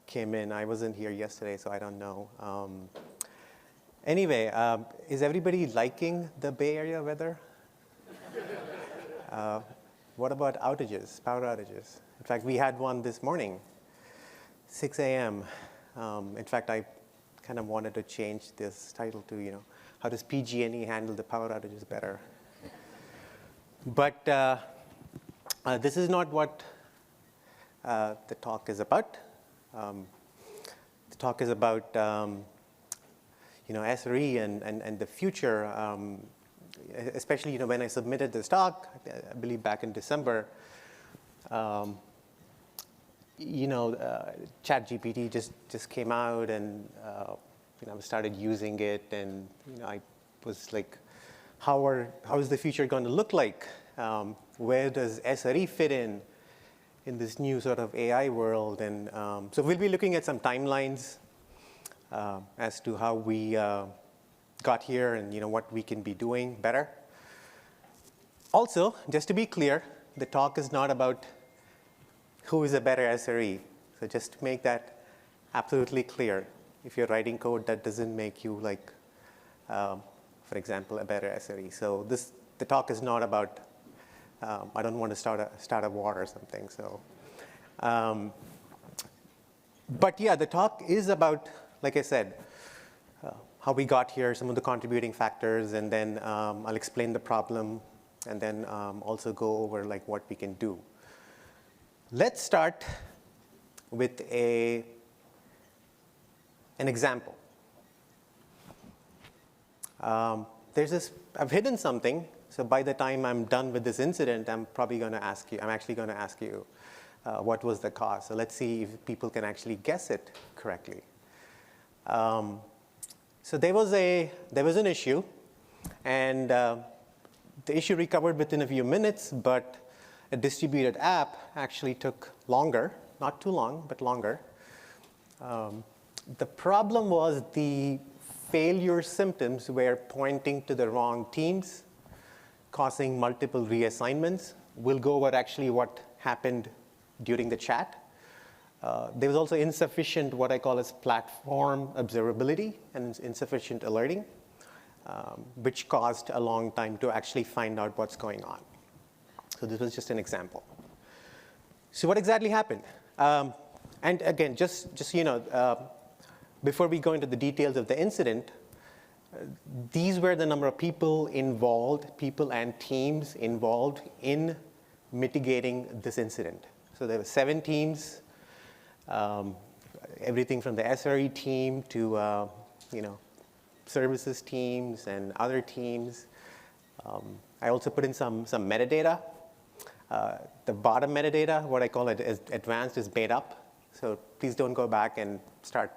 came in. I wasn't here yesterday, so I don't know. Anyway, is everybody liking the Bay Area weather? What about outages, power outages? In fact, we had one this morning, 6 a.m. In fact, I kind of wanted to change this title to, how does PG&E handle the power outages better? But this is not what the talk is about. The talk is about SRE and the future. Especially when I submitted this talk, I believe back in December. ChatGPT just came out, and I started using it, and I was like, how is the future going to look like? Where does SRE fit in this new sort of AI world? And so we'll be looking at some timelines as to how we got here and what we can be doing better. Also, just to be clear, the talk is not about who is a better SRE. So just to make that absolutely clear, if you're writing code, that doesn't make you like, for example, a better SRE. So the talk is not about, I don't want to start a war or something. So, but yeah, the talk is about, like I said, how we got here, some of the contributing factors, and then I'll explain the problem, and then also go over like what we can do. Let's start with an example. I've hidden something, so by the time I'm done with this incident, I'm actually going to ask you what was the cause. So let's see if people can actually guess it correctly. So there was an issue, and the issue recovered within a few minutes, but a distributed app actually took longer, not too long, but longer. The problem was the failure symptoms were pointing to the wrong teams, causing multiple reassignments. We'll go over actually what happened during the chat. There was also insufficient, what I call as platform observability, and insufficient alerting, which caused a long time to actually find out what's going on. So this was just an example. So what exactly happened? And again, just before we go into the details of the incident, these were the number of people and teams involved in mitigating this incident. So there were 7 teams, everything from the SRE team to services teams and other teams. I also put in some metadata. The bottom metadata, what I call it as advanced, is made up. So please don't go back and start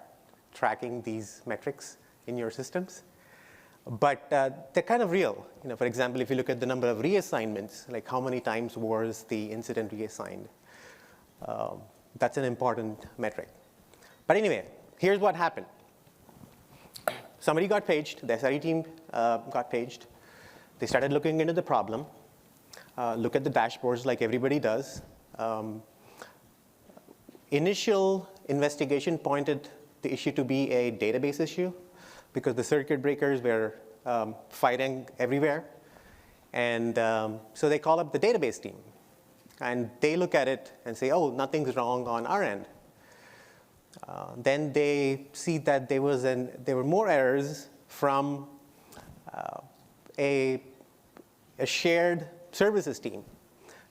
tracking these metrics in your systems. But they're kind of real. For example, if you look at the number of reassignments, like how many times was the incident reassigned, that's an important metric. But anyway, here's what happened. Somebody got paged. The SRE team got paged. They started looking into the problem. Look at the dashboards like everybody does. Initial investigation pointed the issue to be a database issue because the circuit breakers were firing everywhere. And so they call up the database team. And they look at it and say, oh, nothing's wrong on our end. Then they see that there were more errors from a shared services team.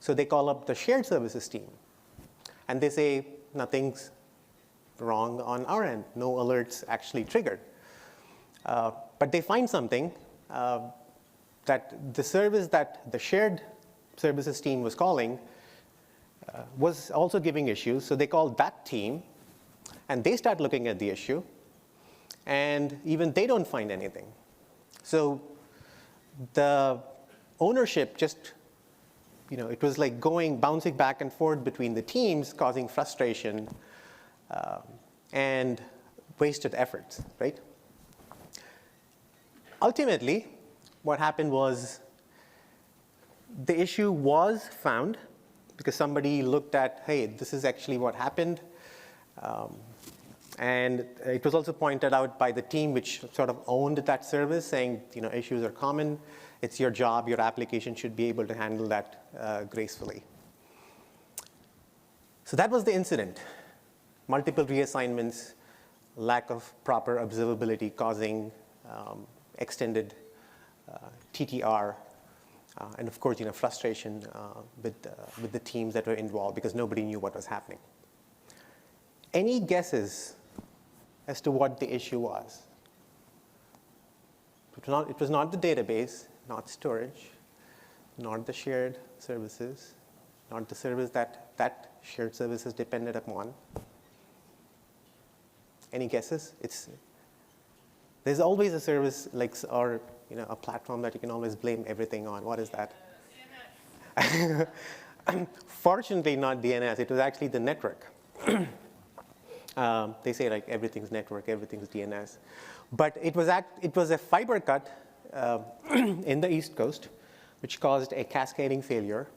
So they call up the shared services team. And they say, nothing's wrong on our end. No alerts actually triggered. But they find something that the service that the shared services team was calling was also giving issues. So they called that team, and they start looking at the issue. And even they don't find anything. So the ownership just, it was like bouncing back and forth between the teams, causing frustration and wasted efforts, right? Ultimately, what happened was the issue was found because somebody looked at, hey, this is actually what happened. And it was also pointed out by the team which sort of owned that service, saying, issues are common. It's your job. Your application should be able to handle that gracefully. So that was the incident. Multiple reassignments, lack of proper observability causing extended TTR, and of course, frustration with the teams that were involved because nobody knew what was happening. Any guesses as to what the issue was? It was not the database, not storage, not the shared services, not the service that shared services depended upon. Any guesses? There's always a service or a platform that you can always blame everything on. What is that? Fortunately, not DNS. It was actually the network. They say everything's network, everything's DNS, but it was a fiber cut in the East Coast, which caused a cascading failure,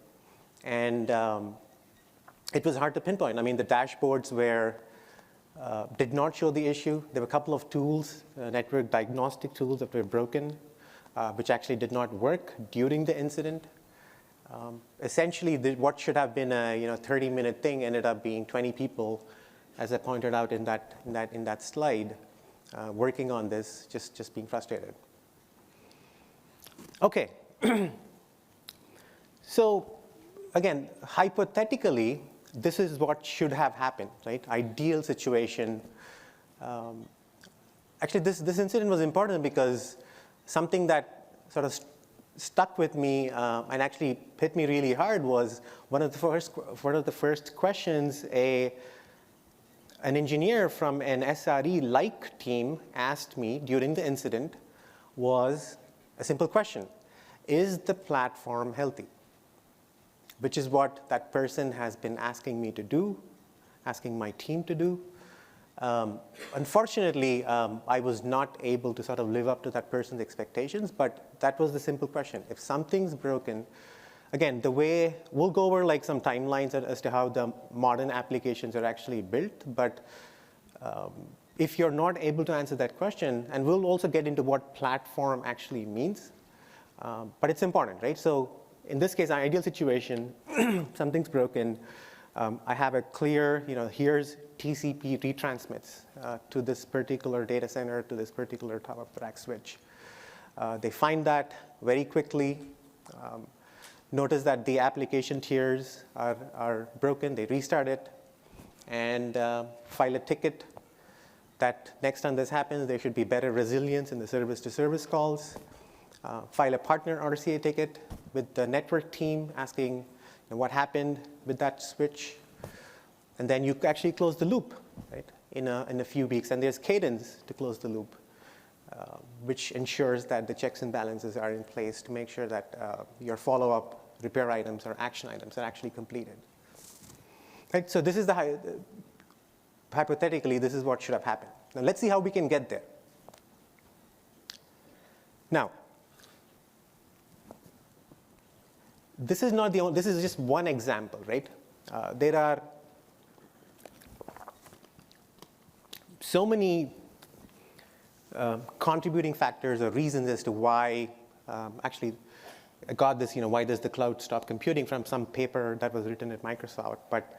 and it was hard to pinpoint. I mean, the dashboards did not show the issue. There were a couple of tools, network diagnostic tools that were broken, which actually did not work during the incident. Essentially, what should have been a 30-minute thing ended up being 20 people, as I pointed out in that slide, working on this, just being frustrated. Okay. So again, hypothetically, this is what should have happened, right? Ideal situation. Actually, this incident was important because something that sort of stuck with me and actually hit me really hard was one of the first questions an engineer from an SRE-like team asked me during the incident was a simple question: is the platform healthy? Which is what that person has been asking me to do, asking my team to do. Unfortunately, I was not able to sort of live up to that person's expectations, but that was the simple question. If something's broken, again, the way we'll go over some timelines as to how the modern applications are actually built, but if you're not able to answer that question, and we'll also get into what platform actually means, but it's important, right? So in this case, our ideal situation, something's broken. I have a clear, here's TCP retransmits to this particular data center, to this particular top of rack switch. They find that very quickly. Notice that the application tiers are broken. They restart it and file a ticket that next time this happens, there should be better resilience in the service-to-service calls. File a partner RCA ticket with the network team asking what happened with that switch. And then you actually close the loop, right, in a few weeks. And there's cadence to close the loop, which ensures that the checks and balances are in place to make sure that your follow-up repair items or action items are actually completed. Right, so this is hypothetically, this is what should have happened. Now let's see how we can get there. Now, this is not the only, this is just one example, right? There are so many contributing factors or reasons as to why, actually, I got this, why does the cloud stop computing from some paper that was written at Microsoft, but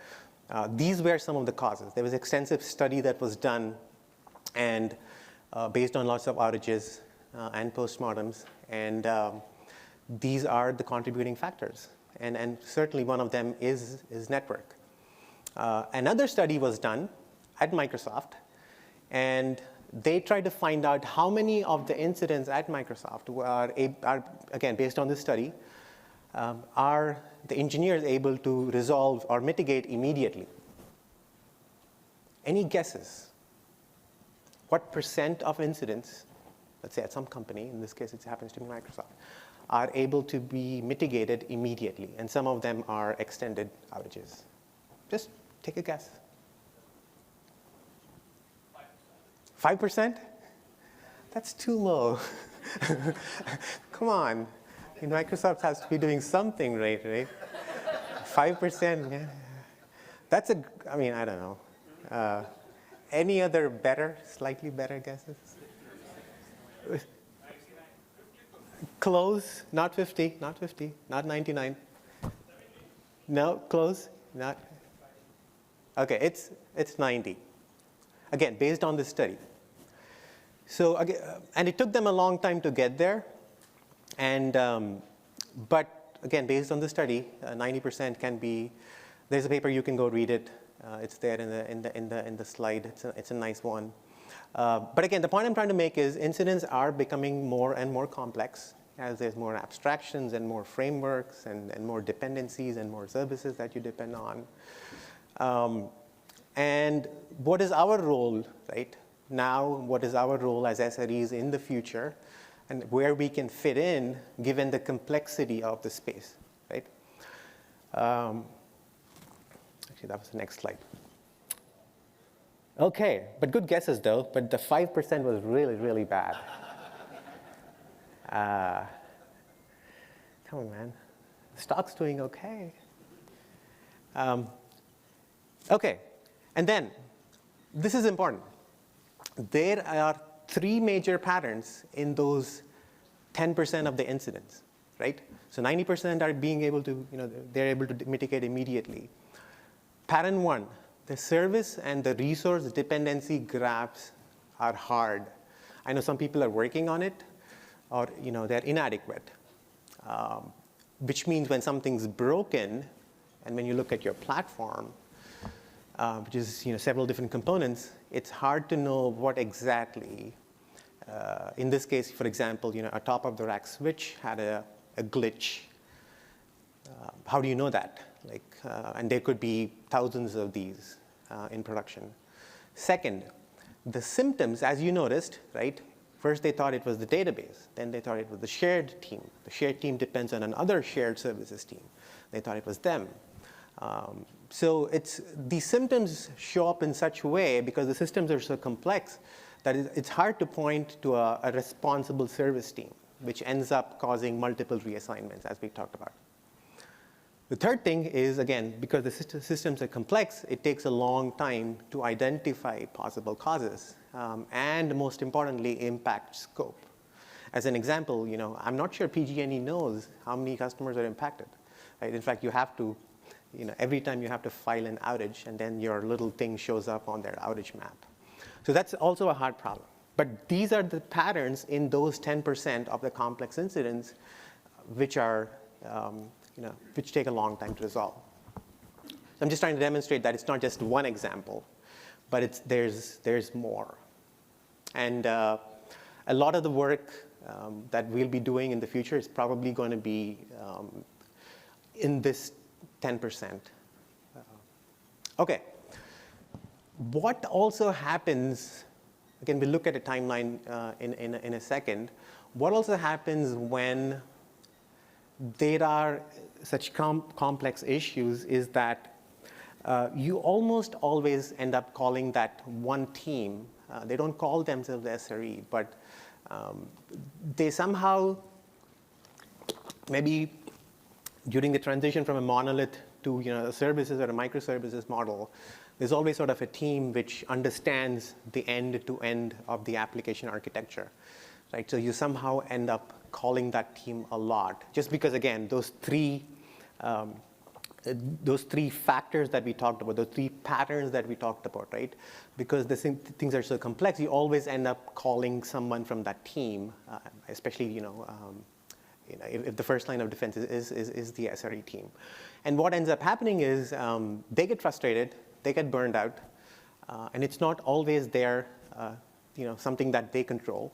these were some of the causes. There was extensive study that was done and based on lots of outages and postmortems, and these are the contributing factors, and certainly one of them is network. Another study was done at Microsoft, and they tried to find out how many of the incidents at Microsoft are again, based on this study, are the engineers able to resolve or mitigate immediately. Any guesses? What % of incidents, let's say at some company, in this case it happens to be Microsoft, are able to be mitigated immediately, and some of them are extended outages? Just take a guess. 5%? That's too low. Come on. Microsoft has to be doing something right? 5%, yeah. That's I don't know. Any other better, slightly better guesses? Close, not 50, not 50, not 99. No, close, not. Okay, it's 90. Again, based on this study. So again, and it took them a long time to get there, and but again, based on the study, 90% can be. There's a paper, you can go read it. It's there in the slide. It's a nice one. But again, the point I'm trying to make is incidents are becoming more and more complex as there's more abstractions and more frameworks and more dependencies and more services that you depend on. And what is our role, right? Now, what is our role as SREs in the future, and where we can fit in given the complexity of the space, right? Actually, that was the next slide. Okay, but good guesses though, but the 5% was really, really bad. Come on, man. The stock's doing okay. Okay, and then, this is important. There are 3 major patterns in those 10% of the incidents, right? So 90% are being able to, they're able to mitigate immediately. Pattern 1, the service and the resource dependency graphs are hard. I know some people are working on it, or they're inadequate, which means when something's broken, and when you look at your platform, which is several different components, it's hard to know what exactly. In this case, for example, a top-of-the-rack switch had a glitch. How do you know that? And there could be thousands of these in production. Second, the symptoms, as you noticed, right? First, they thought it was the database. Then they thought it was the shared team. The shared team depends on another shared services team. They thought it was them. So these symptoms show up in such a way because the systems are so complex that it's hard to point to a responsible service team, which ends up causing multiple reassignments, as we talked about. The third thing is, again, because the systems are complex, it takes a long time to identify possible causes, and most importantly, impact scope. As an example, I'm not sure PG&E knows how many customers are impacted. Right? In fact, you have to, every time you have to file an outage, and then your little thing shows up on their outage map. So that's also a hard problem. But these are the patterns in those 10% of the complex incidents which are which take a long time to resolve. So I'm just trying to demonstrate that it's not just one example, but there's more. And a lot of the work that we'll be doing in the future is probably going to be in this 10%. Okay. What also happens, again, we'll look at a timeline in a second. What also happens when there are such complex issues is that you almost always end up calling that one team. They don't call themselves SRE, but they somehow, maybe during the transition from a monolith to a services or a microservices model, there's always sort of a team which understands the end-to-end of the application architecture. Right? So you somehow end up calling that team a lot, just because, again, those three factors that we talked about, those 3 patterns that we talked about, right? Because the things are so complex, you always end up calling someone from that team, especially if the first line of defense is the SRE team. And what ends up happening is they get frustrated, they get burned out, and it's not always their something that they control.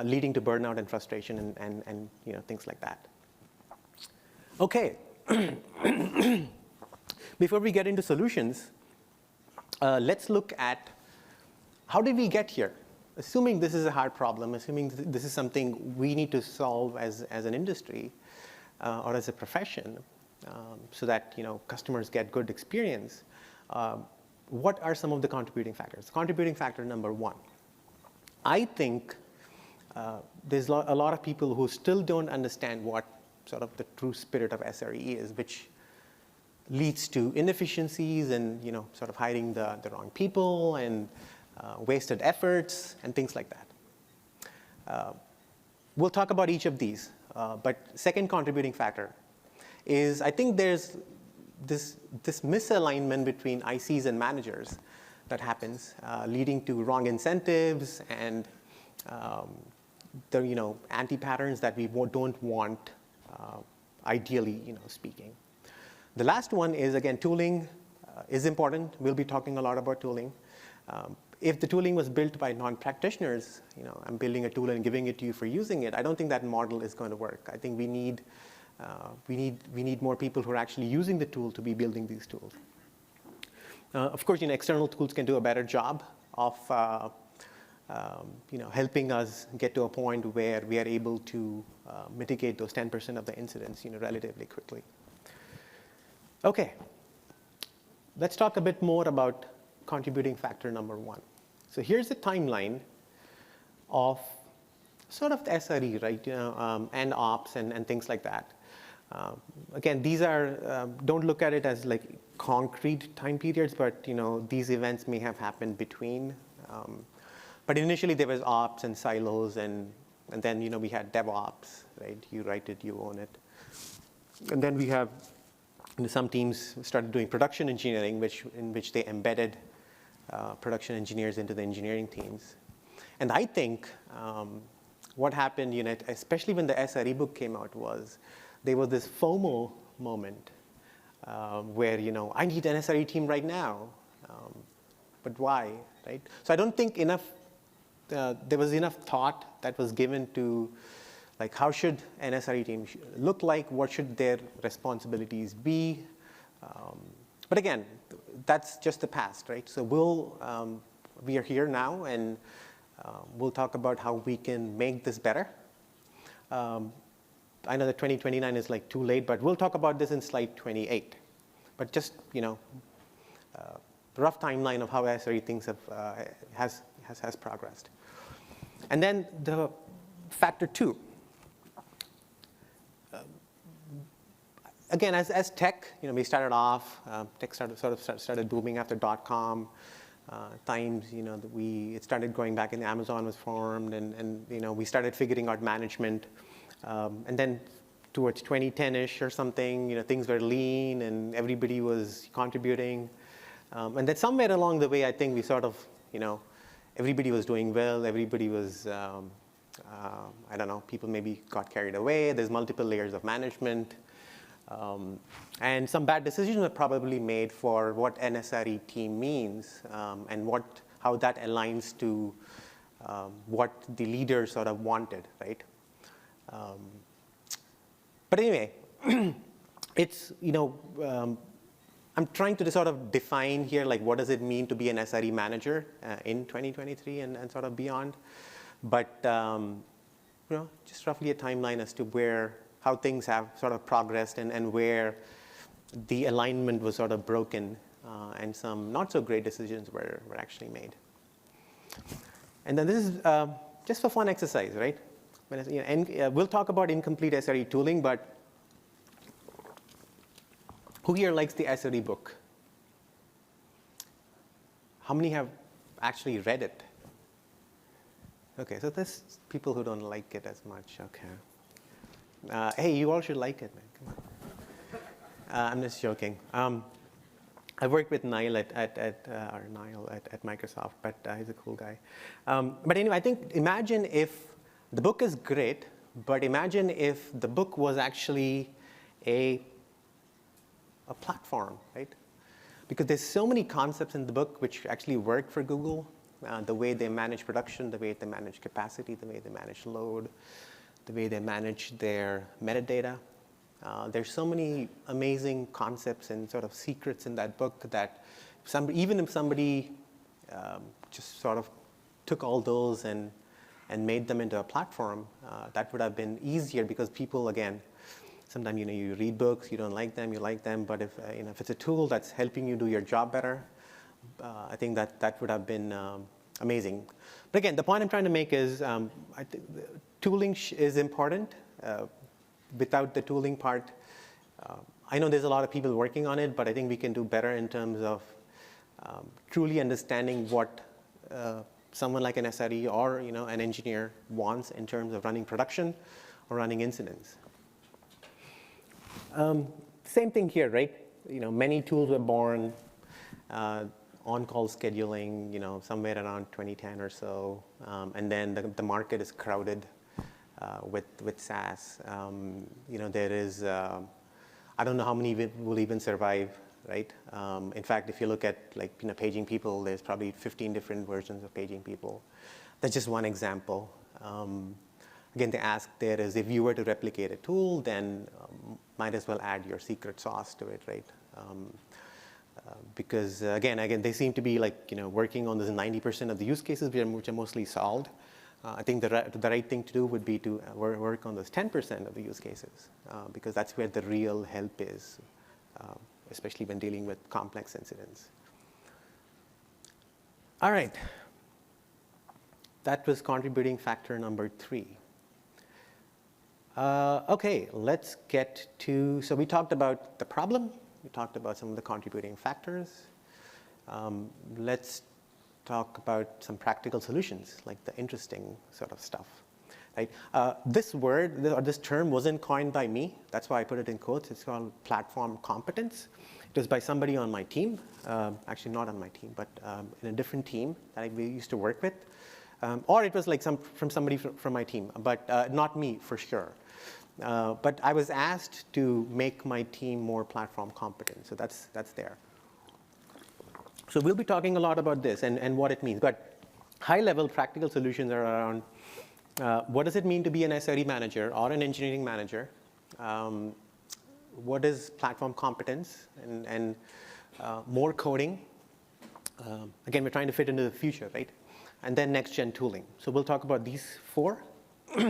Leading to burnout and frustration and things like that. Okay. Before we get into solutions, let's look at how did we get here? Assuming this is a hard problem, assuming this is something we need to solve as an industry or as a profession, so that customers get good experience. What are some of the contributing factors? Contributing factor number 1. I think there's a lot of people who still don't understand what sort of the true spirit of SRE is, which leads to inefficiencies and sort of hiring the wrong people and wasted efforts and things like that. We'll talk about each of these, but second contributing factor is I think there's this misalignment between ICs and managers that happens, leading to wrong incentives and the anti-patterns that we don't want, ideally speaking. The last one is, again, tooling is important. We'll be talking a lot about tooling. If the tooling was built by non-practitioners, I'm building a tool and giving it to you for using it, I don't think that model is going to work. I think we need more people who are actually using the tool to be building these tools. Of course, external tools can do a better job of helping us get to a point where we are able to mitigate those 10% of the incidents relatively quickly. Okay, let's talk a bit more about contributing factor number 1. So here's the timeline of sort of the SRE, right? And ops and things like that. Again, these are, don't look at it as like concrete time periods, but these events may have happened between. But initially there was ops and silos, and then we had DevOps, right? You write it, you own it. And then we have some teams started doing production engineering, in which they embedded production engineers into the engineering teams. And I think what happened, especially when the SRE book came out, was there was this FOMO moment where, I need an SRE team right now. But why, right? So I don't think there was enough thought that was given to, like, how should an SRE team look like? What should their responsibilities be? But again, that's just the past, right? So we are here now, and we'll talk about how we can make this better. I know that 2029 is like too late, but we'll talk about this in slide 28. But just, rough timeline of how SRE things has progressed. And then the factor 2. Again, as tech, we started off, tech started booming after .com times, it started going back in, Amazon was formed, and we started figuring out management. And then towards 2010-ish or something, things were lean and everybody was contributing. And then somewhere along the way, I think we sort of, everybody was doing well, everybody was, I don't know, people maybe got carried away. There's multiple layers of management. And some bad decisions were probably made for what an SRE team means, and how that aligns to what the leader sort of wanted, right? But anyway, it's, I'm trying to sort of define here, like, what does it mean to be an SRE manager in 2023 and sort of beyond. But, just roughly a timeline as to how things have sort of progressed and where the alignment was sort of broken, and some not so great decisions were actually made. And then this is just for fun exercise, right? We'll talk about incomplete SRE tooling, but who here likes the SRE book? How many have actually read it? Okay, so there's people who don't like it as much. Okay. Hey, you all should like it, man. Come on. I'm just joking. I worked with Niall at Microsoft, but he's a cool guy. But anyway, I think imagine if the book is great, but imagine if the book was actually a platform, right? Because there's so many concepts in the book which actually work for Google. The way they manage production, the way they manage capacity, the way they manage load, the way they manage their metadata. There's so many amazing concepts and sort of secrets in that book that even if somebody just sort of took all those and made them into a platform, that would have been easier, because people, again, sometimes you read books, you don't like them, you like them, but if it's a tool that's helping you do your job better, I think that would have been amazing. But again, the point I'm trying to make is I think tooling is important. Without the tooling part, I know there's a lot of people working on it, but I think we can do better in terms of truly understanding what someone like an SRE or an engineer wants in terms of running production or running incidents. Same thing here, right? Many tools were born, on-call scheduling, somewhere around 2010 or so, and then the market is crowded with SaaS. There is, I don't know how many will even survive, right? In fact, if you look at paging people, there's probably 15 different versions of paging people. That's just one example. Again, the ask there is, if you were to replicate a tool, then might as well add your secret sauce to it, right? Because again, they seem to be working on this 90% of the use cases which are mostly solved. I think the right thing to do would be to work on those 10% of the use cases, because that's where the real help is, especially when dealing with complex incidents. All right. That was contributing factor number 3. Okay, let's get to, so we talked about the problem. We talked about some of the contributing factors. Let's talk about some practical solutions, like the interesting sort of stuff. Right? This word, or this term, wasn't coined by me. That's why I put it in quotes. It's called platform competence. It was by somebody on my team. Actually, not on my team, but in a different team that we used to work with. Or it was from somebody from my team, but not me for sure. But I was asked to make my team more platform competent, so that's there. So we'll be talking a lot about this and what it means, but high-level practical solutions are around what does it mean to be an SRE manager or an engineering manager? What is platform competence and more coding? Again, we're trying to fit into the future, right? And then next-gen tooling. So we'll talk about these 4. We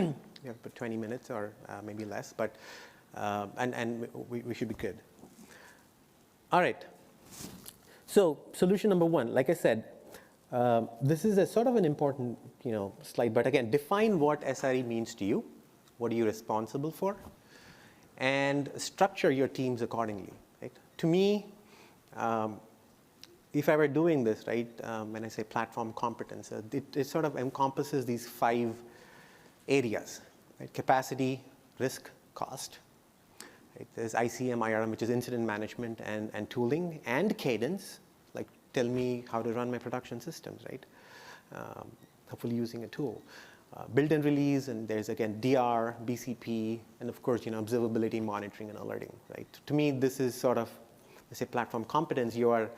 have about 20 minutes or maybe less, but and we should be good. All right. So solution number 1, like I said, this is a sort of an important slide, but again, define what SRE means to you. What are you responsible for? And structure your teams accordingly. Right? To me, if I were doing this, right, when I say platform competence, it sort of encompasses these 5 areas. Right? Capacity, risk, cost. Right? There's ICM, IRM, which is incident management and tooling, and cadence, like tell me how to run my production systems, right? Hopefully using a tool. Build and release, and there's again DR, BCP, and of course observability, monitoring, and alerting, right? To me, this is sort of, let's say, platform competence. You are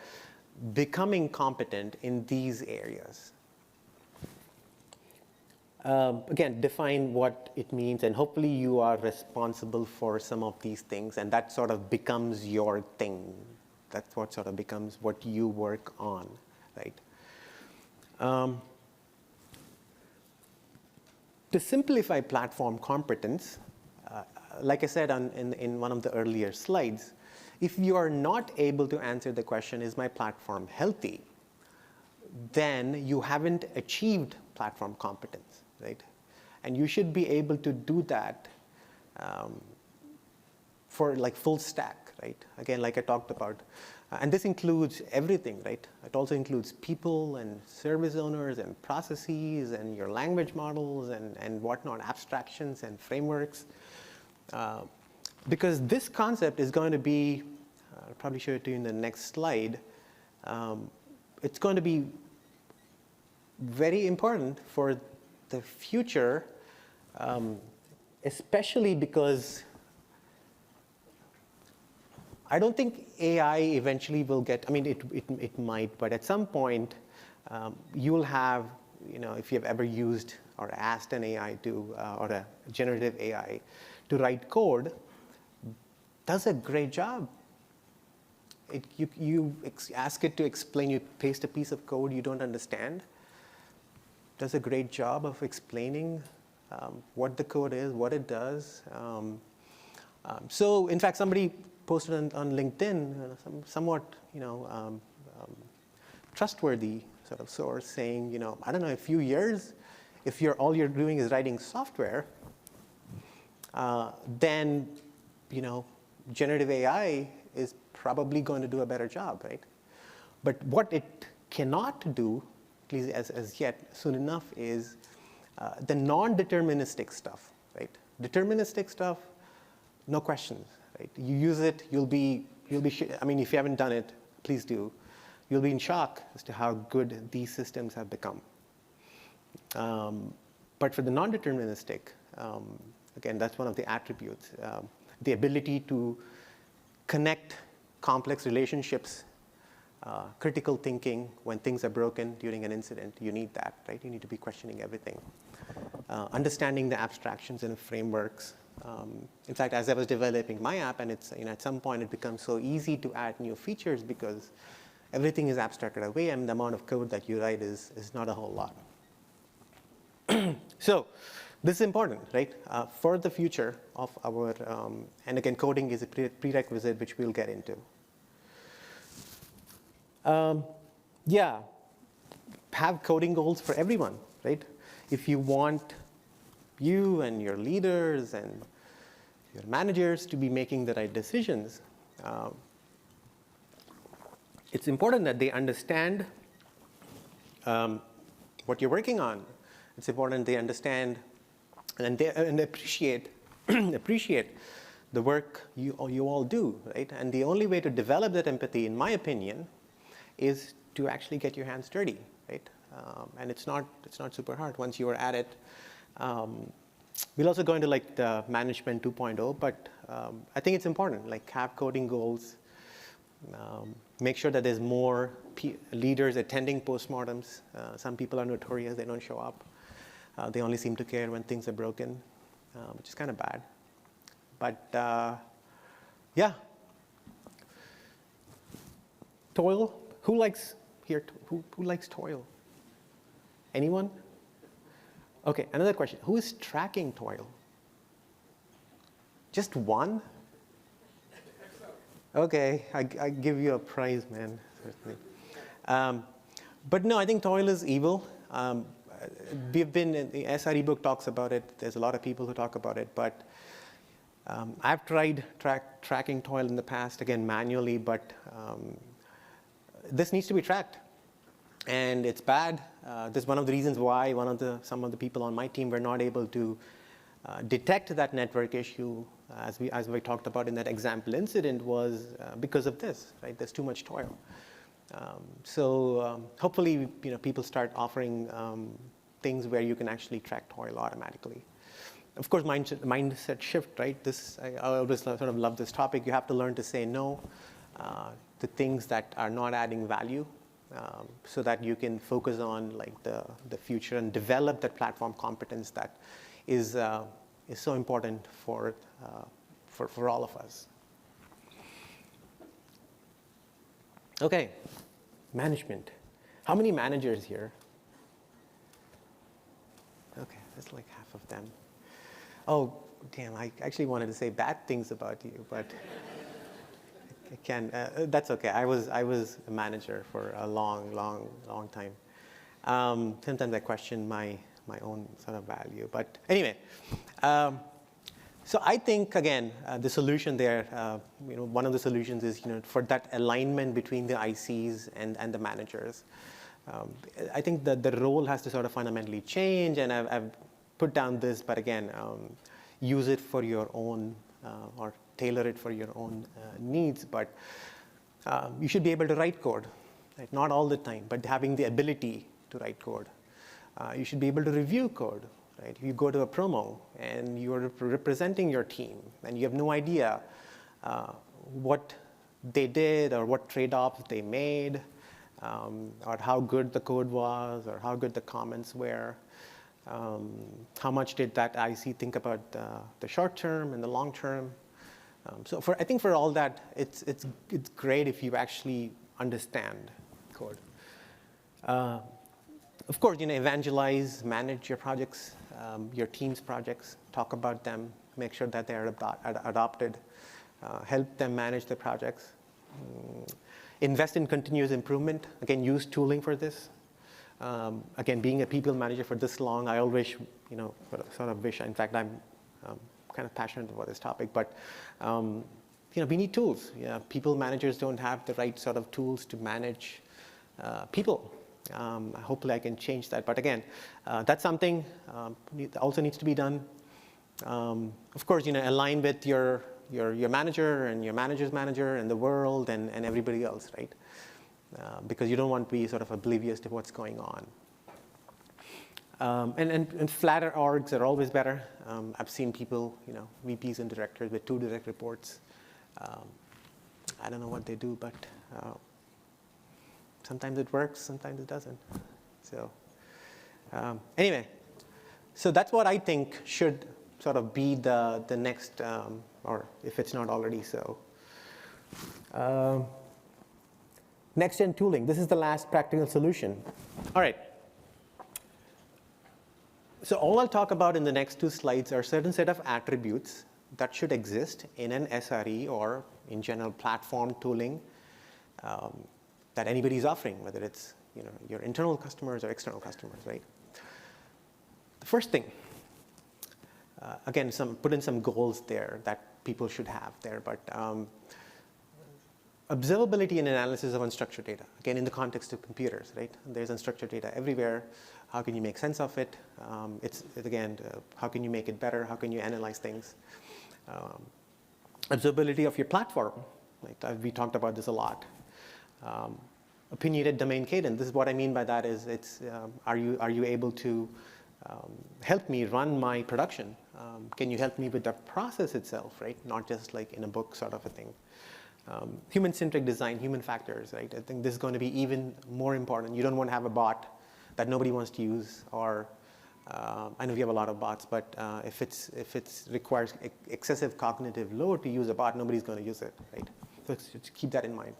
becoming competent in these areas. Again, define what it means, and hopefully you are responsible for some of these things, and that sort of becomes your thing. That's what sort of becomes what you work on, right? To simplify platform competence, like I said in one of the earlier slides, if you are not able to answer the question, is my platform healthy, then you haven't achieved platform competence, right? And you should be able to do that for full stack, right? Again, like I talked about. And this includes everything, right? It also includes people and service owners and processes and your language models and whatnot, abstractions and frameworks. Because this concept is going to be, I'll probably show it to you in the next slide. It's going to be very important for the future, especially because I don't think AI eventually will get, I mean, it might, but at some point, you will have, if you've ever used or asked an AI to, or a generative AI to write code, does a great job. You ask it to explain, you paste a piece of code you don't understand, does a great job of explaining what the code is, what it does. So in fact, somebody posted on LinkedIn, somewhat trustworthy sort of source saying, I don't know, a few years, if all you're doing is writing software, then generative AI is probably going to do a better job, right? But what it cannot do, at least as yet, soon enough, is the non-deterministic stuff, right? Deterministic stuff, no questions, right? You use it, you'll be, I mean, if you haven't done it, please do. You'll be in shock as to how good these systems have become. But for the non-deterministic, again, that's one of the attributes. The ability to connect complex relationships, critical thinking when things are broken during an incident, you need that, right? You need to be questioning everything. Understanding the abstractions and frameworks. In fact, as I was developing my app, and it's, at some point it becomes so easy to add new features because everything is abstracted away, and the amount of code that you write is not a whole lot. So this is important, right? For the future of our, and again, coding is a prerequisite, which we'll get into. Yeah, have coding goals for everyone, right? If you want you and your leaders and your managers to be making the right decisions, it's important that they understand what you're working on. It's important they understand and appreciate appreciate the work you all do, right? And the only way to develop that empathy, in my opinion, is to actually get your hands dirty, right? And it's not super hard once you are at it. We'll also go into like the management 2.0, but I think it's important, like have coding goals. Make sure that there's more leaders attending postmortems. Some people are notorious, they don't show up. They only seem to care when things are broken, which is kind of bad. But yeah. Toil, who likes toil? Anyone? Okay, another question. Who is tracking toil? Just one? Okay, I give you a prize, man. But no, I think toil is evil. We've been, the SRE book talks about it. There's a lot of people who talk about it. But I've tried tracking toil in the past, again, manually. But this needs to be tracked. And it's bad. This is one of the reasons why some of the people on my team were not able to detect that network issue, as we talked about in that example incident, was because of this, right? There's too much toil. So hopefully, people start offering things where you can actually track toil automatically. Of course, mindset shift, right? I always sort of love this topic. You have to learn to say no to things that are not adding value, so that you can focus on like the future and develop that platform competence that is so important for all of us. Okay, management. How many managers here? Okay, that's like half of them. Oh, damn, I actually wanted to say bad things about you, but I can't. That's okay. I was a manager for a long time. Sometimes I question my own sort of value, but anyway. So I think, again, the solution there, one of the solutions is, for that alignment between the ICs and the managers. I think that the role has to sort of fundamentally change, and I've put down this, but again, use it for your own, or tailor it for your own needs. But you should be able to write code, right? Not all the time, but having the ability to write code. You should be able to review code. Right? You go to a promo and you're representing your team and you have no idea what they did or what trade-offs they made, or how good the code was or how good the comments were. How much did that IC think about the short term and the long term? So I think for all that, it's great if you actually understand code. Of course, evangelize, manage your projects, your team's projects, talk about them, make sure that they are adopted, help them manage the projects. Invest in continuous improvement. Again, use tooling for this. Again, being a people manager for this long, I always, sort of wish. In fact, I'm kind of passionate about this topic, but we need tools. People managers don't have the right sort of tools to manage people. Hopefully I can change that. But again, that's something also needs to be done. Of course, align with your manager and your manager's manager and the world and everybody else, right? Because you don't want to be sort of oblivious to what's going on. And flatter orgs are always better. I've seen people, VPs and directors with 2 direct reports. I don't know what they do, but sometimes it works, sometimes it doesn't. So anyway, so that's what I think should sort of be the next, or if it's not already so. Next-gen tooling. This is the last practical solution. All right. So all I'll talk about in the next 2 slides are a certain set of attributes that should exist in an SRE or in general platform tooling that anybody's offering, whether it's your internal customers or external customers, right? The first thing, again, put in some goals there that people should have there, but observability and analysis of unstructured data, again, in the context of computers, right? There's unstructured data everywhere. How can you make sense of it? How can you make it better? How can you analyze things? Observability of your platform, we talked about this a lot. Opinionated domain cadence. This is what I mean by that is are you able to help me run my production? Can you help me with the process itself, right? Not just like in a book sort of a thing. Human-centric design, human factors, right? I think this is going to be even more important. You don't want to have a bot that nobody wants to use, or I know we have a lot of bots, but if it requires excessive cognitive load to use a bot, nobody's going to use it, right? So keep that in mind.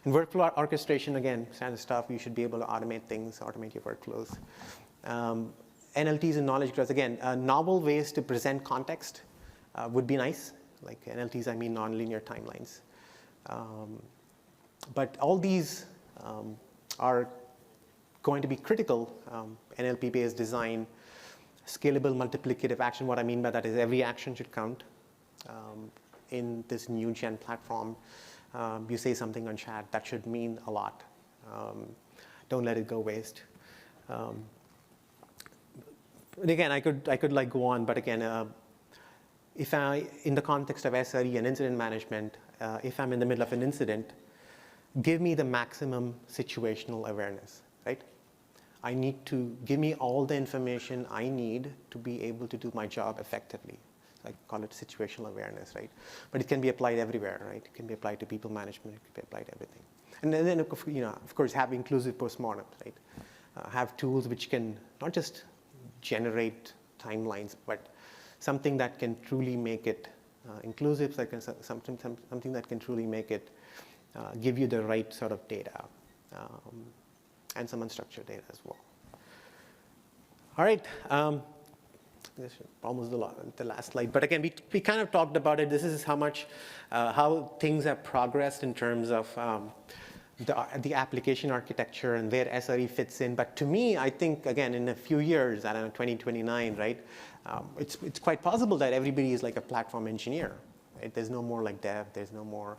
And workflow orchestration, again, standard stuff. You should be able to automate things, automate your workflows. NLTs and knowledge graphs, again, novel ways to present context would be nice. Like NLTs, I mean nonlinear timelines. But all these are going to be critical. NLP-based design, scalable multiplicative action. What I mean by that is every action should count in this new gen platform. You say something on chat, that should mean a lot. Don't let it go waste. And again, I could like go on, but again, if in the context of SRE and incident management, if I'm in the middle of an incident, give me the maximum situational awareness, right? I need to give me all the information I need to be able to do my job effectively. I call it situational awareness, right? But it can be applied everywhere, right? It can be applied to people management. It can be applied to everything. And then, of course, have inclusive postmortem, right? Have tools which can not just generate timelines, but something that can truly make it inclusive, something that can truly make it give you the right sort of data and some unstructured data as well. All right. This is almost the last slide. But again, we kind of talked about it. This is how things have progressed in terms of the application architecture and where SRE fits in. But to me, I think, again, in a few years, I don't know, 2029, right, it's quite possible that everybody is like a platform engineer. Right? There's no more like dev. There's no more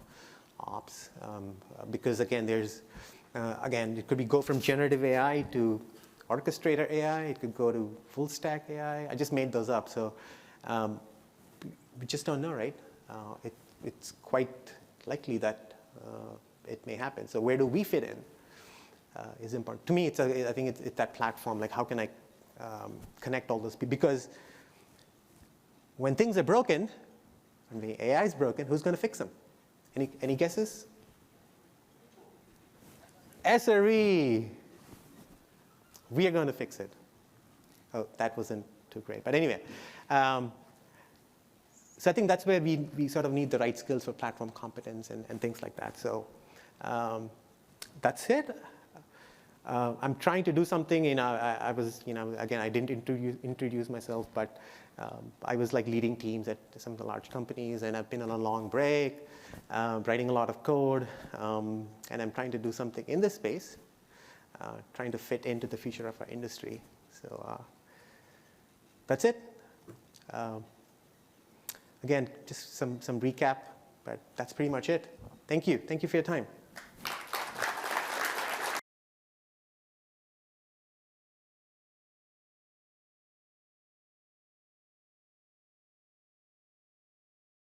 ops. Because, again, it could go from generative AI to orchestrator AI. It could go to full stack AI. I just made those up. So we just don't know, right? It's quite likely that it may happen. So where do we fit in is important. To me, I think it's that platform. Like, how can I connect all those people? Because when things are broken, when the AI is broken, who's going to fix them? Any guesses? SRE. We are going to fix it. Oh, that wasn't too great. But anyway, so I think that's where we sort of need the right skills for platform competence and things like that. So that's it. I'm trying to do something. I was, again, I didn't introduce myself, but I was like leading teams at some of the large companies, and I've been on a long break, writing a lot of code, and I'm trying to do something in this space. Trying to fit into the future of our industry. So that's it. Again, just some recap. But that's pretty much it. Thank you. Thank you for your time.